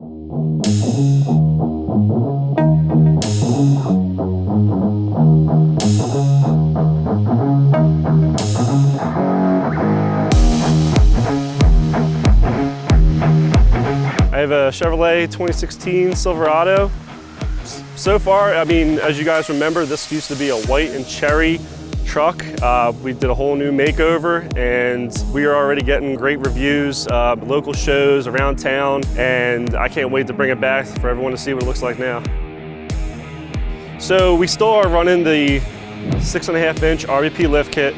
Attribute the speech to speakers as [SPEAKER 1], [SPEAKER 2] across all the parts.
[SPEAKER 1] I have a Chevrolet 2016 Silverado. So far, I mean, as you guys remember, this used to be a white and cherry truck. We did a whole new makeover and we are already getting great reviews, local shows around town, and I can't wait to bring it back for everyone to see what it looks like now. So we still are running the 6.5-inch RBP lift kit.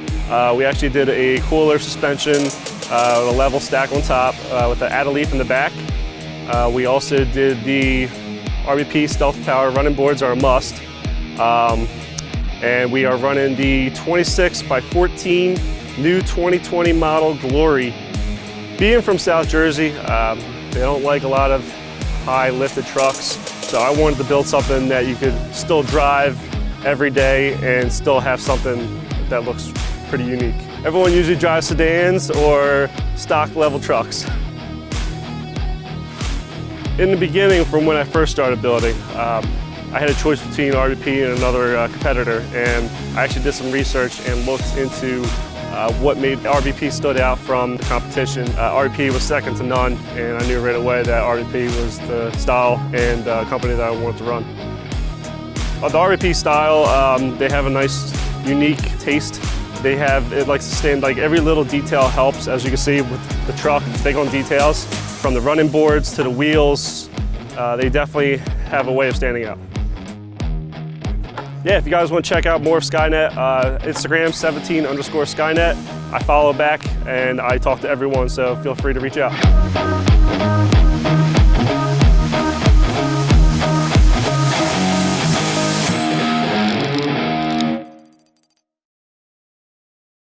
[SPEAKER 1] We actually did a cooler suspension with a level stack on top with an add a leaf in the back. We also did the RBP Stealth Power running boards are a must. And we are running the 26x14 new 2020 model Glory. Being from South Jersey, they don't like a lot of high lifted trucks. So I wanted to build something that you could still drive every day and still have something that looks pretty unique. Everyone usually drives sedans or stock level trucks. In the beginning, from when I first started building, I had a choice between RBP and another competitor, and I actually did some research and looked into what made RBP stood out from the competition. RBP was second to none, and I knew right away that RBP was the style and company that I wanted to run. The RBP style, they have a nice, unique taste. It likes to stand, like every little detail helps, as you can see with the truck, it's big on details. From the running boards to the wheels, they definitely have a way of standing out. Yeah, if you guys want to check out more of Skynet, Instagram 17_Skynet. I follow back and I talk to everyone, so feel free to reach out.